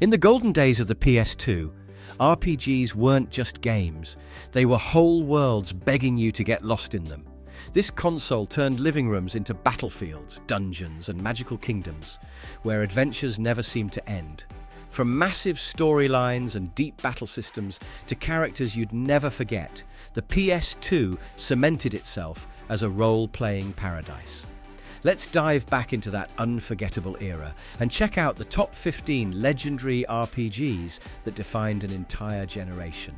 In the golden days of the PS2, RPGs weren't just games, they were whole worlds begging you to get lost in them. This console turned living rooms into battlefields, dungeons, and magical kingdoms, where adventures never seemed to end. From massive storylines and deep battle systems to characters you'd never forget, the PS2 cemented itself as a role-playing paradise. Let's dive back into that unforgettable era and check out the top 15 legendary RPGs that defined an entire generation.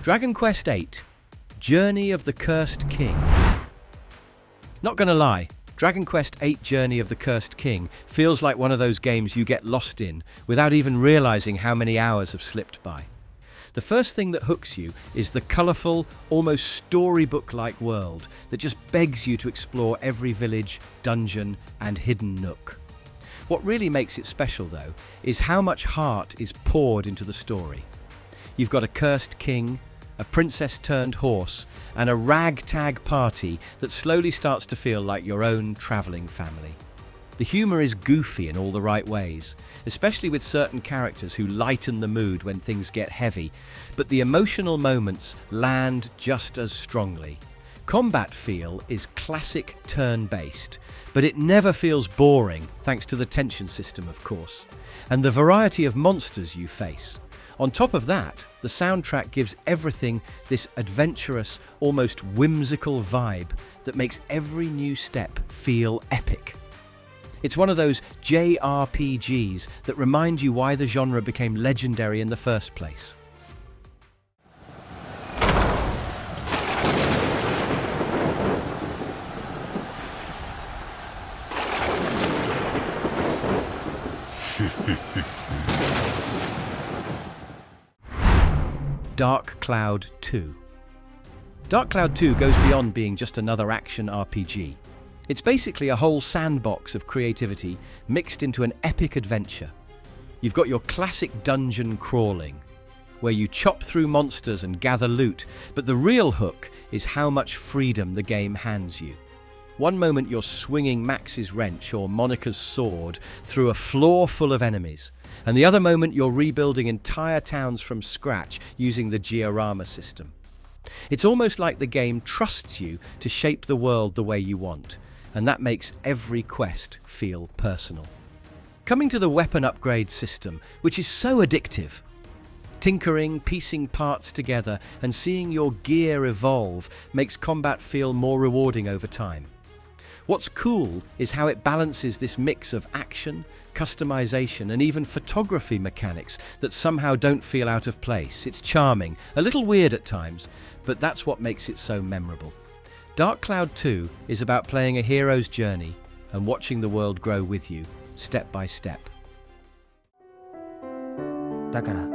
Dragon Quest VIII, Journey of the Cursed King. Not gonna lie, Dragon Quest VIII Journey of the Cursed King feels like one of those games you get lost in without even realizing how many hours have slipped by. The first thing that hooks you is the colorful, almost storybook-like world that just begs you to explore every village, dungeon, and hidden nook. What really makes it special, though, is how much heart is poured into the story. You've got a cursed king, a princess-turned-horse, and a ragtag party that slowly starts to feel like your own travelling family. The humour is goofy in all the right ways, especially with certain characters who lighten the mood when things get heavy, but the emotional moments land just as strongly. Combat feel is classic turn-based, but it never feels boring thanks to the tension system, of course, and the variety of monsters you face. On top of that, the soundtrack gives everything this adventurous, almost whimsical vibe that makes every new step feel epic. It's one of those JRPGs that remind you why the genre became legendary in the first place. Dark Cloud II. Dark Cloud II goes beyond being just another action RPG. It's basically a whole sandbox of creativity mixed into an epic adventure. You've got your classic dungeon crawling, where you chop through monsters and gather loot, but the real hook is how much freedom the game hands you. One moment you're swinging Max's wrench or Monica's sword through a floor full of enemies, and the other moment you're rebuilding entire towns from scratch using the diorama system. It's almost like the game trusts you to shape the world the way you want, and that makes every quest feel personal. Coming to the weapon upgrade system, which is so addictive. Tinkering, piecing parts together, and seeing your gear evolve makes combat feel more rewarding over time. What's cool is how it balances this mix of action, customization, and even photography mechanics that somehow don't feel out of place. It's charming, a little weird at times, but that's what makes it so memorable. Dark Cloud 2 is about playing a hero's journey and watching the world grow with you, step by step. だから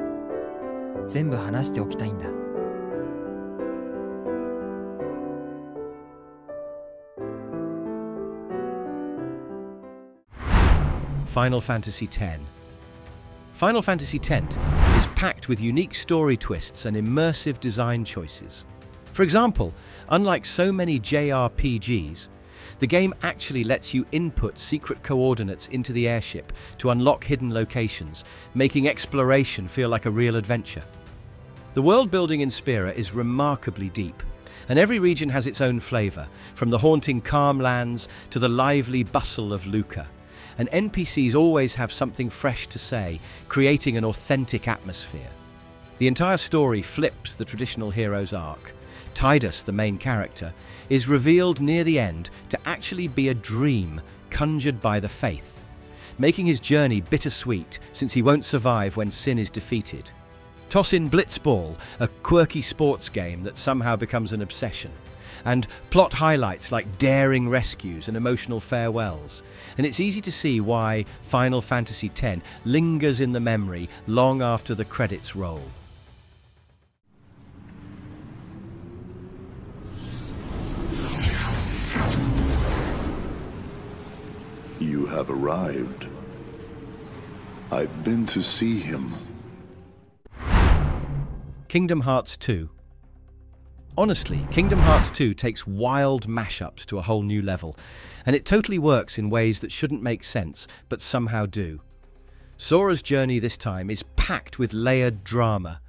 全部話しておきたいんだ。Final Fantasy X. Final Fantasy X is packed with unique story twists and immersive design choices. For example, unlike so many JRPGs, the game actually lets you input secret coordinates into the airship to unlock hidden locations, making exploration feel like a real adventure. The world building in Spira is remarkably deep, and every region has its own flavour, from the haunting calm lands to the lively bustle of Luca. And NPCs always have something fresh to say, creating an authentic atmosphere. The entire story flips the traditional hero's arc. Tidus, the main character, is revealed near the end to actually be a dream conjured by the Faith, making his journey bittersweet since he won't survive when Sin is defeated. Toss in Blitzball, a quirky sports game that somehow becomes an obsession, and plot highlights like daring rescues and emotional farewells. And it's easy to see why Final Fantasy X lingers in the memory long after the credits roll. You You have arrived. I've been to see him. Kingdom Hearts 2. Honestly, Kingdom Hearts 2 takes wild mashups to a whole new level, and it totally works in ways that shouldn't make sense, but somehow do. Sora's journey this time is packed with layered drama,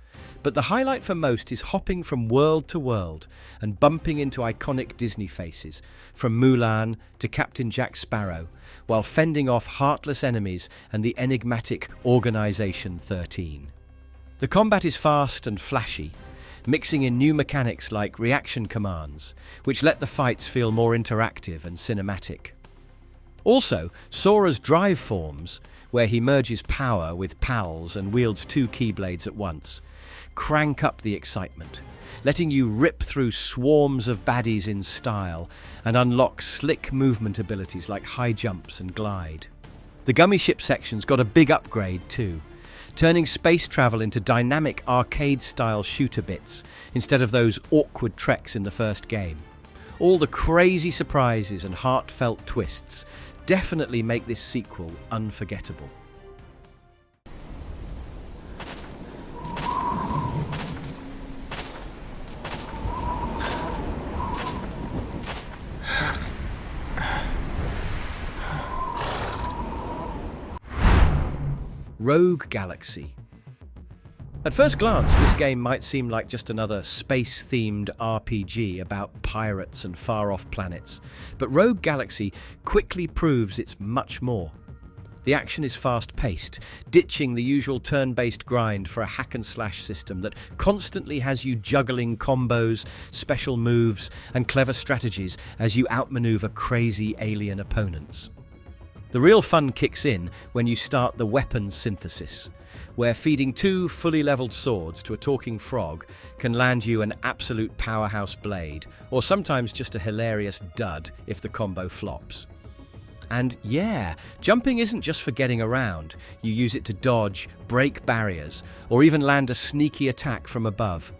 but the highlight for most is hopping from world to world and bumping into iconic Disney faces, from Mulan to Captain Jack Sparrow, while fending off heartless enemies and the enigmatic Organization 13. The combat is fast and flashy, mixing in new mechanics like reaction commands, which let the fights feel more interactive and cinematic. Also, Sora's drive forms, where he merges power with pals and wields two keyblades at once, crank up the excitement, letting you rip through swarms of baddies in style and unlock slick movement abilities like high jumps and glide. The gummy ship section's got a big upgrade too, turning space travel into dynamic arcade-style shooter bits instead of those awkward treks in the first game. All the crazy surprises and heartfelt twists definitely make this sequel unforgettable. Rogue Galaxy. At first glance, this game might seem like just another space-themed RPG about pirates and far-off planets, but Rogue Galaxy quickly proves it's much more. The action is fast-paced, ditching the usual turn-based grind for a hack-and-slash system that constantly has you juggling combos, special moves, and clever strategies as you outmaneuver crazy alien opponents. The real fun kicks in when you start the weapons synthesis, where feeding two fully leveled swords to a talking frog can land you an absolute powerhouse blade, or sometimes just a hilarious dud if the combo flops. And yeah, jumping isn't just for getting around. You use it to dodge, break barriers, or even land a sneaky attack from above.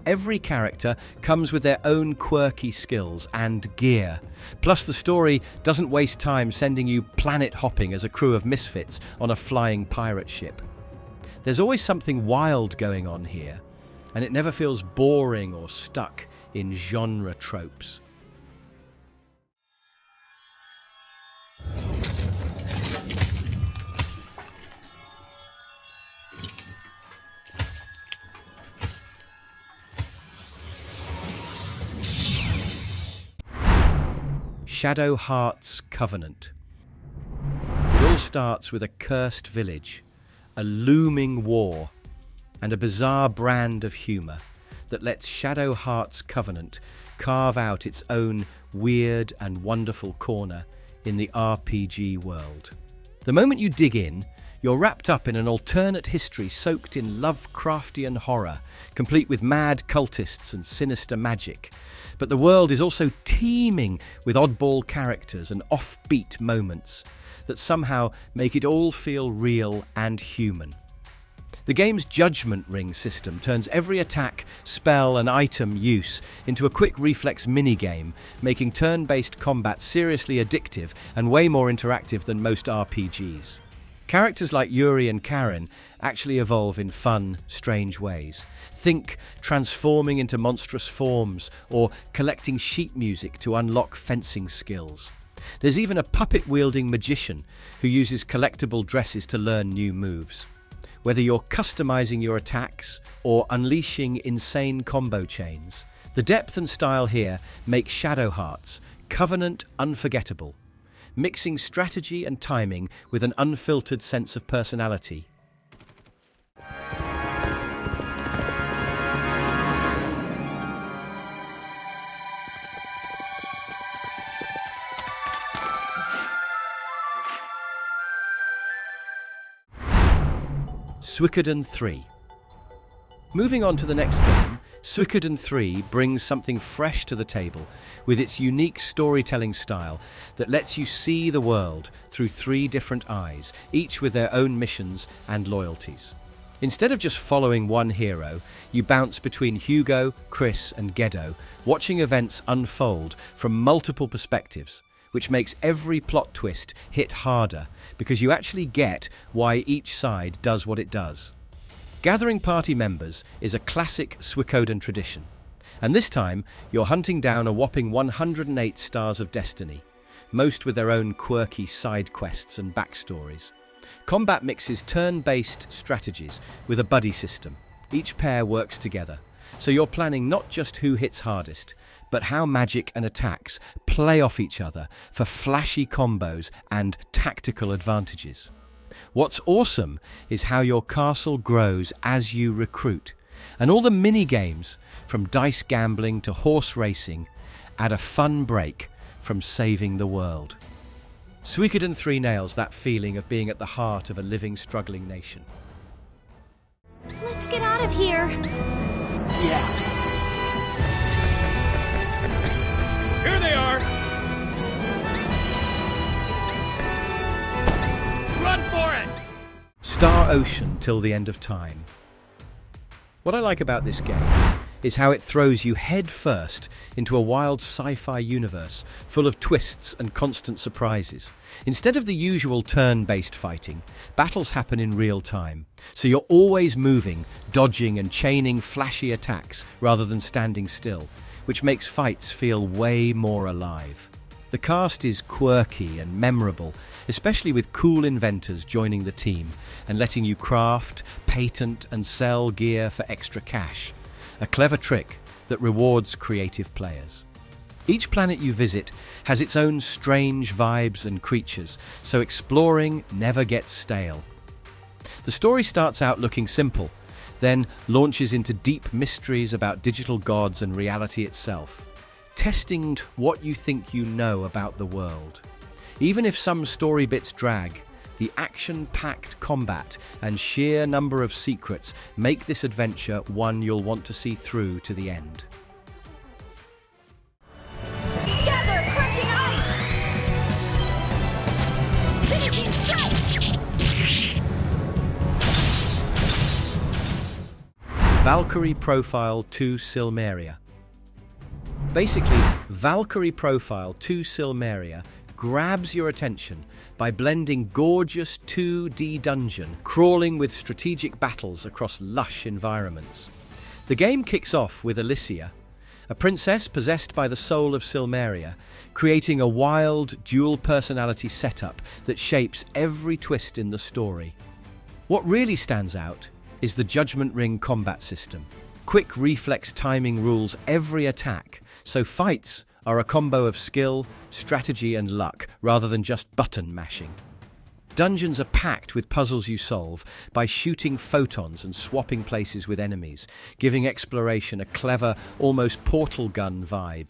Every character comes with their own quirky skills and gear. Plus, the story doesn't waste time sending you planet hopping as a crew of misfits on a flying pirate ship. There's always something wild going on here, and it never feels boring or stuck in genre tropes. Shadow Heart's Covenant. It all starts with a cursed village, a looming war, and a bizarre brand of humour that lets Shadow Heart's Covenant carve out its own weird and wonderful corner in the RPG world. The moment you dig in, you're wrapped up in an alternate history soaked in Lovecraftian horror, complete with mad cultists and sinister magic. But the world is also teeming with oddball characters and offbeat moments that somehow make it all feel real and human. The game's Judgment Ring system turns every attack, spell and item use into a quick reflex minigame, making turn-based combat seriously addictive and way more interactive than most RPGs. Characters like Yuri and Karen actually evolve in fun, strange ways. Think transforming into monstrous forms or collecting sheet music to unlock fencing skills. There's even a puppet-wielding magician who uses collectible dresses to learn new moves. Whether you're customizing your attacks or unleashing insane combo chains, the depth and style here make Shadow Heart's Covenant unforgettable, mixing strategy and timing with an unfiltered sense of personality. Suikoden III. Moving on to the next game, Suikoden III brings something fresh to the table with its unique storytelling style that lets you see the world through three different eyes, each with their own missions and loyalties. Instead of just following one hero, you bounce between Hugo, Chris and Gedo, watching events unfold from multiple perspectives, which makes every plot twist hit harder because you actually get why each side does what it does. Gathering party members is a classic Suikoden tradition, and this time you're hunting down a whopping 108 stars of destiny, most with their own quirky side quests and backstories. Combat mixes turn-based strategies with a buddy system. Each pair works together, so you're planning not just who hits hardest, but how magic and attacks play off each other for flashy combos and tactical advantages. What's awesome is how your castle grows as you recruit, and all the mini-games, from dice gambling to horse racing, add a fun break from saving the world. Suikoden III nails that feeling of being at the heart of a living, struggling nation. Let's get out of here! Yeah. Here they are! Run for it! Star Ocean till the end of time. What I like about this game is how it throws you head first into a wild sci-fi universe full of twists and constant surprises. Instead of the usual turn-based fighting, battles happen in real time, so you're always moving, dodging and chaining flashy attacks rather than standing still, which makes fights feel way more alive. The cast is quirky and memorable, especially with cool inventors joining the team and letting you craft, patent and sell gear for extra cash. A clever trick that rewards creative players. Each planet you visit has its own strange vibes and creatures, so exploring never gets stale. The story starts out looking simple, then launches into deep mysteries about digital gods and reality itself, testing what you think you know about the world. Even if some story bits drag, the action-packed combat and sheer number of secrets make this adventure one you'll want to see through to the end. Gather, crushing ice! Finishing strike! Valkyrie Profile 2 Silmeria. Basically, Valkyrie Profile 2 Silmeria grabs your attention by blending gorgeous 2D dungeon crawling with strategic battles across lush environments. The game kicks off with Alicia, a princess possessed by the soul of Silmeria, creating a wild dual personality setup that shapes every twist in the story. What really stands out is the Judgment Ring combat system. Quick reflex timing rules every attack, so fights are a combo of skill, strategy and luck rather than just button mashing. Dungeons are packed with puzzles you solve by shooting photons and swapping places with enemies, giving exploration a clever, almost portal gun vibe.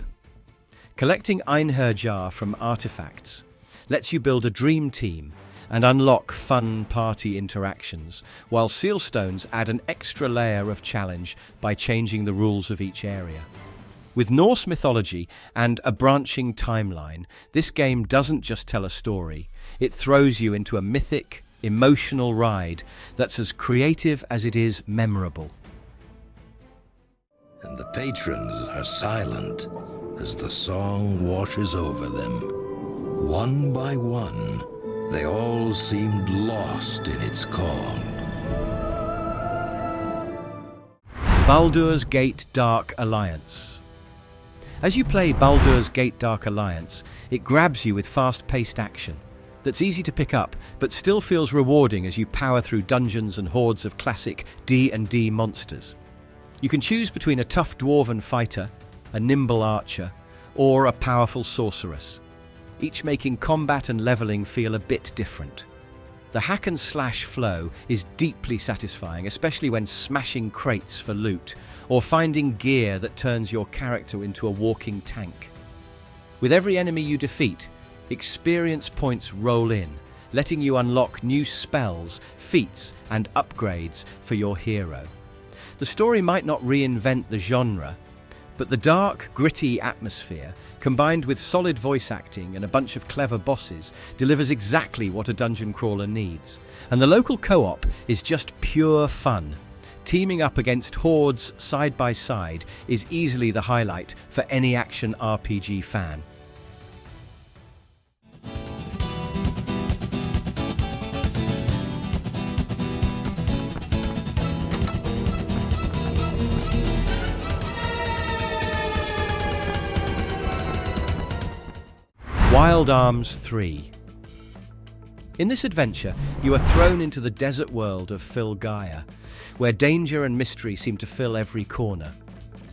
Collecting Einherjar from artifacts lets you build a dream team and unlock fun party interactions, while sealstones add an extra layer of challenge by changing the rules of each area. With Norse mythology and a branching timeline, this game doesn't just tell a story, it throws you into a mythic, emotional ride that's as creative as it is memorable. And the patrons are silent as the song washes over them. One by one, they all seemed lost in its call. Baldur's Gate Dark Alliance. As you play Baldur's Gate Dark Alliance, it grabs you with fast-paced action that's easy to pick up, but still feels rewarding as you power through dungeons and hordes of classic D&D monsters. You can choose between a tough dwarven fighter, a nimble archer, or a powerful sorceress, each making combat and leveling feel a bit different. The hack and slash flow is deeply satisfying, especially when smashing crates for loot or finding gear that turns your character into a walking tank. With every enemy you defeat, experience points roll in, letting you unlock new spells, feats, and upgrades for your hero. The story might not reinvent the genre, but the dark, gritty atmosphere, combined with solid voice acting and a bunch of clever bosses, delivers exactly what a dungeon crawler needs. And the local co-op is just pure fun. Teaming up against hordes side by side is easily the highlight for any action RPG fan. Wild Arms III. In this adventure, you are thrown into the desert world of Filgaia, where danger and mystery seem to fill every corner.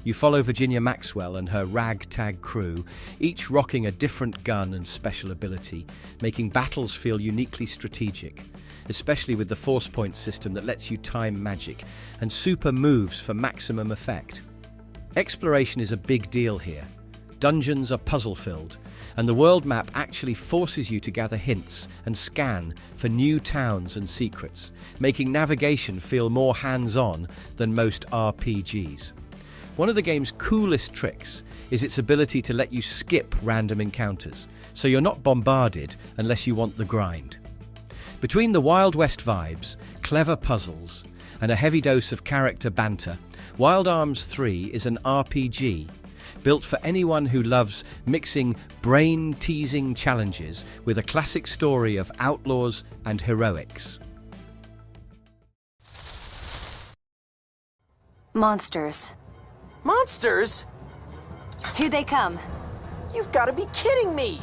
You follow Virginia Maxwell and her ragtag crew, each rocking a different gun and special ability, making battles feel uniquely strategic, especially with the force point system that lets you time magic and super moves for maximum effect. Exploration is a big deal here. Dungeons are puzzle-filled, and the world map actually forces you to gather hints and scan for new towns and secrets, making navigation feel more hands-on than most RPGs. One of the game's coolest tricks is its ability to let you skip random encounters, so you're not bombarded unless you want the grind. Between the Wild West vibes, clever puzzles, and a heavy dose of character banter, Wild Arms III is an RPG built for anyone who loves mixing brain-teasing challenges with a classic story of outlaws and heroics. Monsters. Monsters? Here they come. You've got to be kidding me!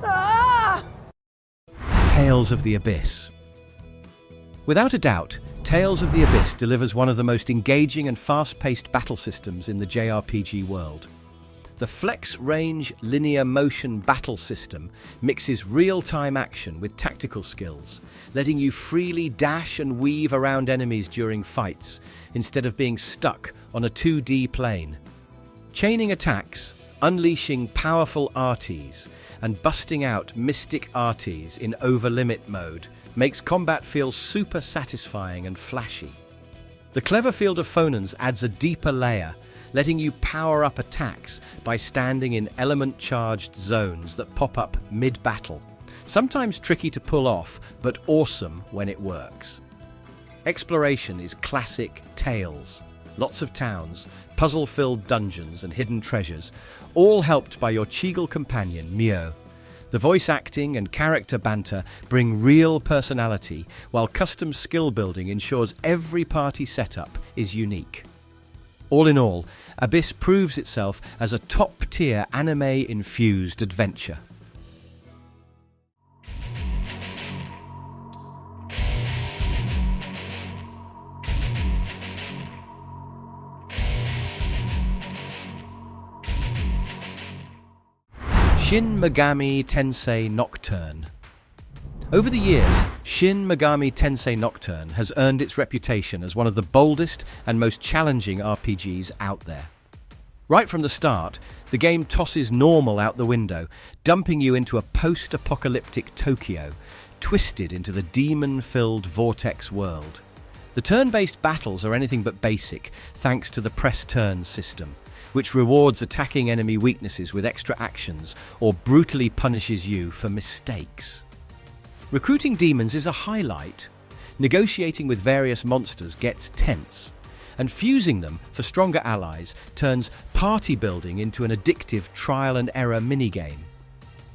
Ah! Tales of the Abyss. Without a doubt, Tales of the Abyss delivers one of the most engaging and fast-paced battle systems in the JRPG world. The flex-range linear motion battle system mixes real-time action with tactical skills, letting you freely dash and weave around enemies during fights, instead of being stuck on a 2D plane. Chaining attacks, unleashing powerful arties, and busting out mystic arties in over-limit mode makes combat feel super satisfying and flashy. The clever field of phonons adds a deeper layer, letting you power up attacks by standing in element-charged zones that pop up mid-battle. Sometimes tricky to pull off, but awesome when it works. Exploration is classic Tales. Lots of towns, puzzle-filled dungeons and hidden treasures, all helped by your Cheegle companion, Mio. The voice acting and character banter bring real personality, while custom skill building ensures every party setup is unique. All in all, Abyss proves itself as a top-tier anime-infused adventure. Shin Megami Tensei Nocturne. Over the years, Shin Megami Tensei Nocturne has earned its reputation as one of the boldest and most challenging RPGs out there. Right from the start, the game tosses normal out the window, dumping you into a post-apocalyptic Tokyo, twisted into the demon-filled vortex world. The turn-based battles are anything but basic, thanks to the press-turn system, which rewards attacking enemy weaknesses with extra actions or brutally punishes you for mistakes. Recruiting demons is a highlight. Negotiating with various monsters gets tense, and fusing them for stronger allies turns party building into an addictive trial-and-error minigame.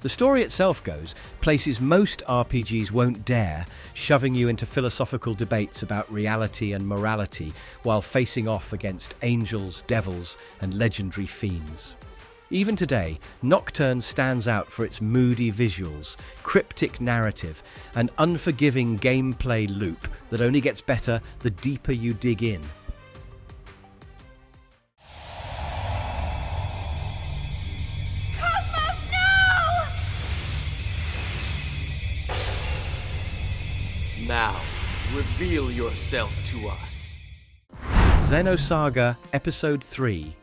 The story itself goes places most RPGs won't dare, shoving you into philosophical debates about reality and morality while facing off against angels, devils, and legendary fiends. Even today, Nocturne stands out for its moody visuals, cryptic narrative, and unforgiving gameplay loop that only gets better the deeper you dig in. Now, reveal yourself to us. Xenosaga Episode III,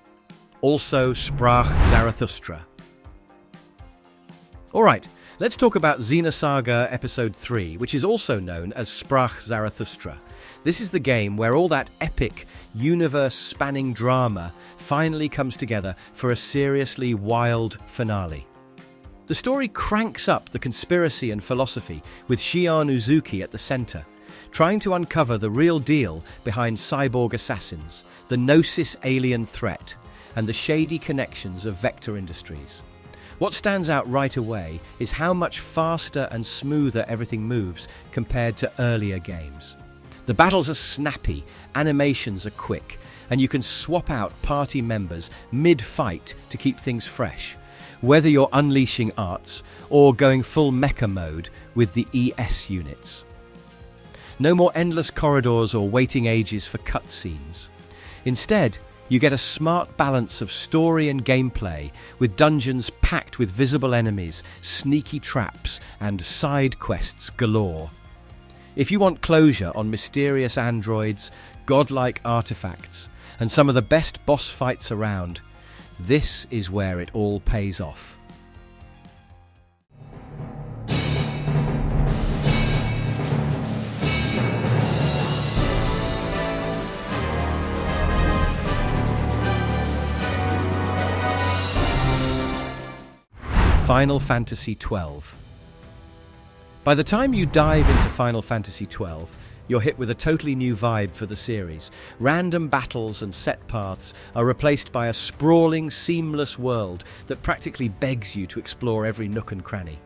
also Sprach Zarathustra. Alright, let's talk about Xenosaga Episode III, which is also known as Sprach Zarathustra. This is the game where all that epic, universe-spanning drama finally comes together for a seriously wild finale. The story cranks up the conspiracy and philosophy, with Shion Uzuki at the center, trying to uncover the real deal behind cyborg assassins, the Gnosis alien threat, and the shady connections of Vector Industries. What stands out right away is how much faster and smoother everything moves compared to earlier games. The battles are snappy, animations are quick, and you can swap out party members mid-fight to keep things fresh, whether you're unleashing arts or going full mecha mode with the ES units. No more endless corridors or waiting ages for cutscenes. Instead, you get a smart balance of story and gameplay, with dungeons packed with visible enemies, sneaky traps, and side quests galore. If you want closure on mysterious androids, godlike artifacts, and some of the best boss fights around, this is where it all pays off. Final Fantasy XII. By the time you dive into Final Fantasy XII, you're hit with a totally new vibe for the series. Random battles and set paths are replaced by a sprawling, seamless world that practically begs you to explore every nook and cranny.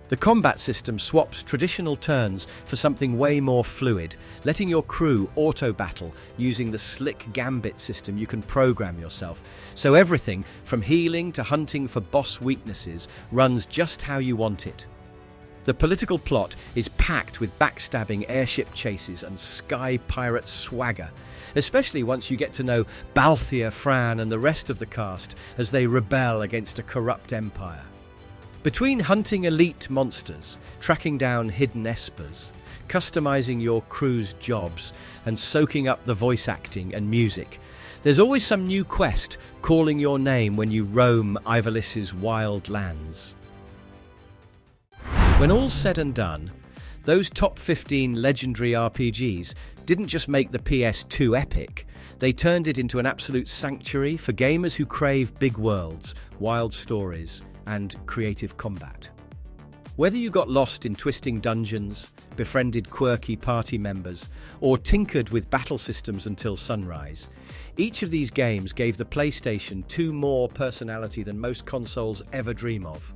The combat system swaps traditional turns for something way more fluid, letting your crew auto-battle using the slick gambit system you can program yourself, so everything from healing to hunting for boss weaknesses runs just how you want it. The political plot is packed with backstabbing airship chases and sky pirate swagger, especially once you get to know Baldur, Fran and the rest of the cast as they rebel against a corrupt empire. Between hunting elite monsters, tracking down hidden espers, customizing your crew's jobs, and soaking up the voice acting and music, there's always some new quest calling your name when you roam Ivalice's wild lands. When all's said and done, those top 15 legendary RPGs didn't just make the PS2 epic, they turned it into an absolute sanctuary for gamers who crave big worlds, wild stories, and creative combat. Whether you got lost in twisting dungeons, befriended quirky party members, or tinkered with battle systems until sunrise, each of these games gave the PlayStation 2 more personality than most consoles ever dream of.